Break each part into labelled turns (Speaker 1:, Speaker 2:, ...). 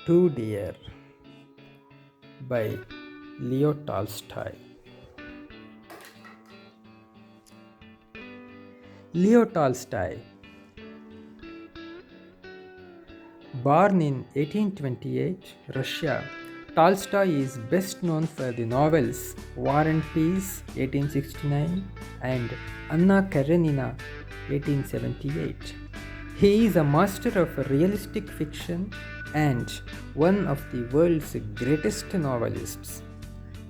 Speaker 1: Too Dear by Leo Tolstoy. Leo Tolstoy, born in 1828, Russia, Tolstoy is best known for the novels War and Peace 1869 and Anna Karenina 1878. He is a master of realistic fiction and one of the world's greatest novelists.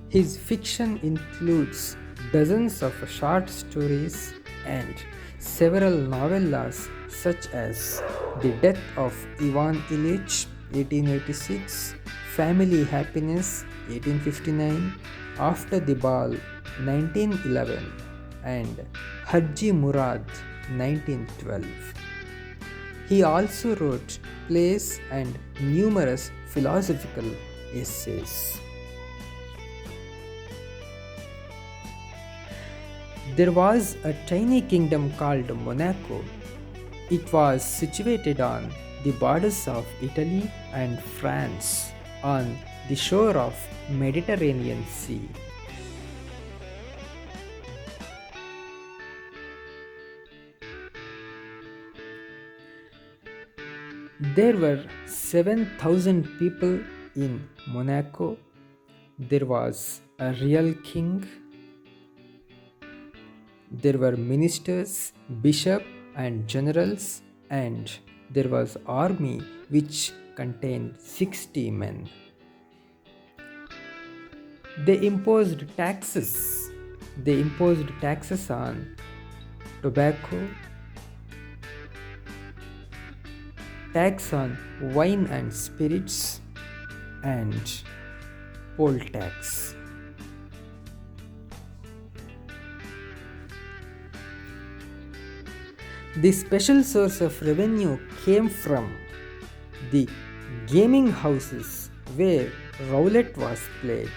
Speaker 1: His fiction includes dozens of short stories and several novellas such as The Death of Ivan Ilyich 1886, Family Happiness 1859, After the Ball 1911, and Haji Murad 1912. He also wrote plays and numerous philosophical essays. There was a tiny kingdom called Monaco. It was situated on the borders of Italy and France on the shore of Mediterranean Sea. There were 7,000 people in Monaco. There was a real king. There were ministers, bishops, and generals, and there was army which contained 60 men. They imposed taxes. They imposed taxes on tobacco, tax on wine and spirits, and poll tax. The special source of revenue came from the gaming houses where roulette was played.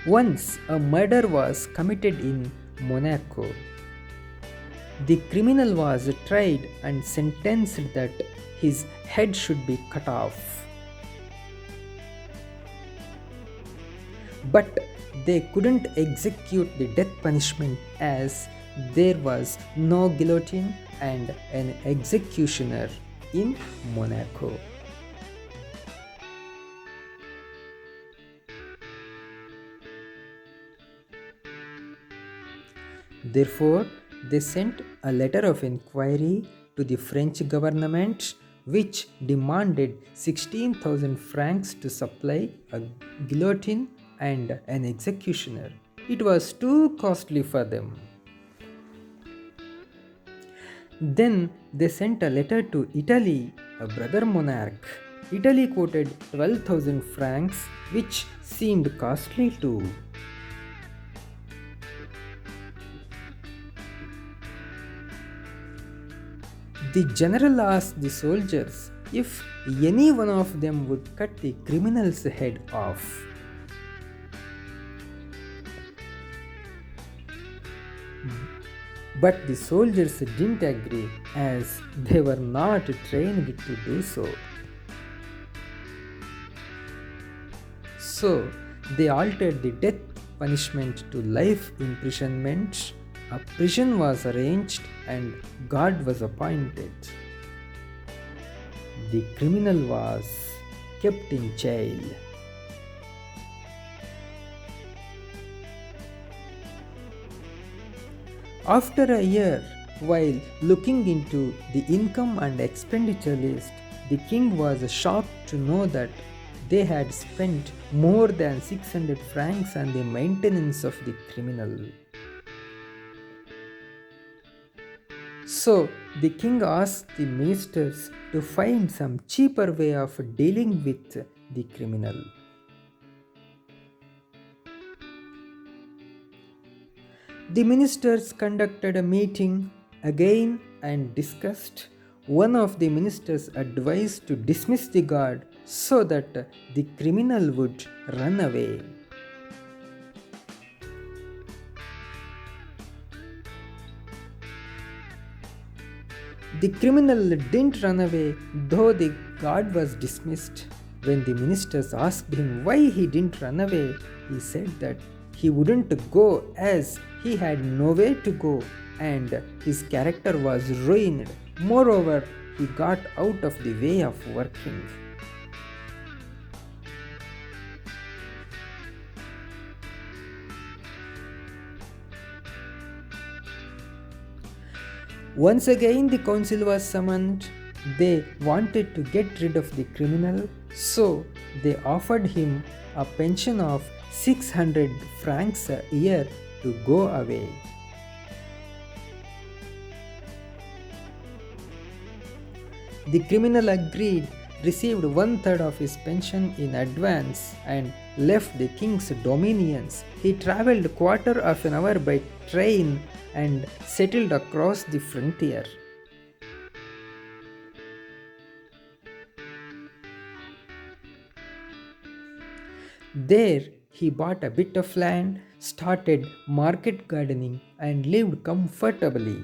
Speaker 1: Once a murder was committed in Monaco. The criminal was tried and sentenced that his head should be cut off. But they couldn't execute the death punishment as there was no guillotine and an executioner in Monaco. Therefore, they sent a letter of inquiry to the French government which demanded 16,000 francs to supply a guillotine and an executioner. It was too costly for them. Then they sent a letter to Italy, a brother monarch. Italy quoted 12,000 francs, which seemed costly too. The general asked the soldiers if any one of them would cut the criminal's head off. But the soldiers didn't agree as they were not trained to do so. So they altered the death punishment to life imprisonment. A prison was arranged and guard was appointed. The criminal was kept in jail. After a year, while looking into the income and expenditure list, the king was shocked to know that they had spent more than 600 francs on the maintenance of the criminal. So, the king asked the ministers to find some cheaper way of dealing with the criminal. The ministers conducted a meeting again and discussed. One of the ministers advised to dismiss the guard so that the criminal would run away. The criminal didn't run away, though the guard was dismissed. When the ministers asked him why he didn't run away, he said that he wouldn't go as he had nowhere to go and his character was ruined. Moreover, he got out of the way of working. Once again, the council was summoned. They wanted to get rid of the criminal, so they offered him a pension of 600 francs a year to go away. The criminal agreed, received one third of his pension in advance, and left the king's dominions. He travelled quarter of an hour by train and settled across the frontier. There, he bought a bit of land, started market gardening, and lived comfortably.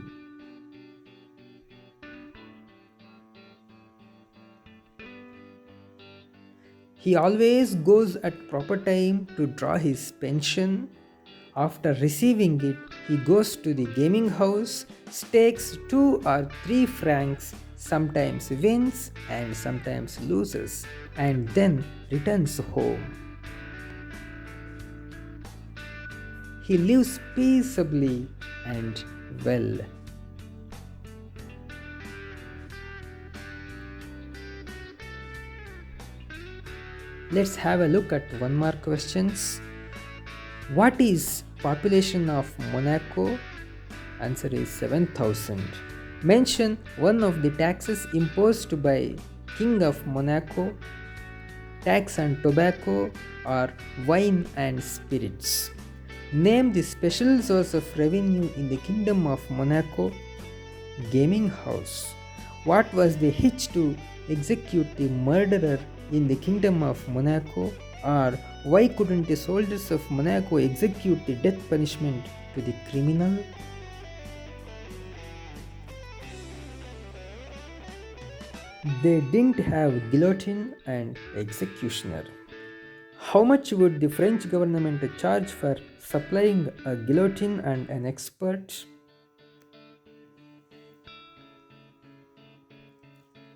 Speaker 1: He always goes at proper time to draw his pension. After receiving it, he goes to the gaming house, stakes 2 or 3 francs, sometimes wins and sometimes loses, and then returns home. He lives peaceably and well. Let's have a look at one more questions. What is population of Monaco? Answer is 7,000. Mention one of the taxes imposed by King of Monaco. Tax on tobacco or wine and spirits. Name the special source of revenue in the Kingdom of Monaco. Gaming house. What was the hitch to execute the murderer in the Kingdom of Monaco? Or why couldn't the soldiers of Monaco execute the death punishment to the criminal? They didn't have guillotine and executioner. How much would the French government charge for supplying a guillotine and an expert?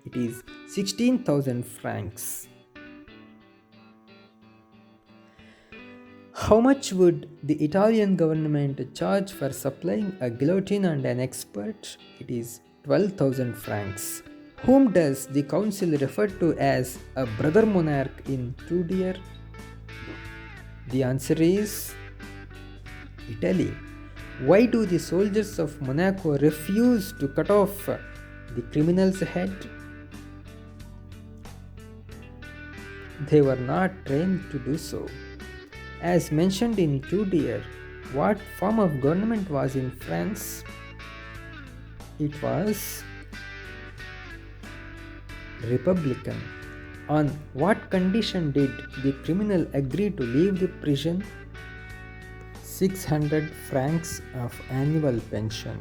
Speaker 1: It is 16,000 francs. How much would the Italian government charge for supplying a guillotine and an expert? It is 12,000 francs. Whom does the council refer to as a brother monarch in Tudor? The answer is Italy. Why do the soldiers of Monaco refuse to cut off the criminal's head? They were not trained to do so. As mentioned in Tudor, what form of government was in France? It was Republican. On what condition did the criminal agree to leave the prison? 600 francs of annual pension.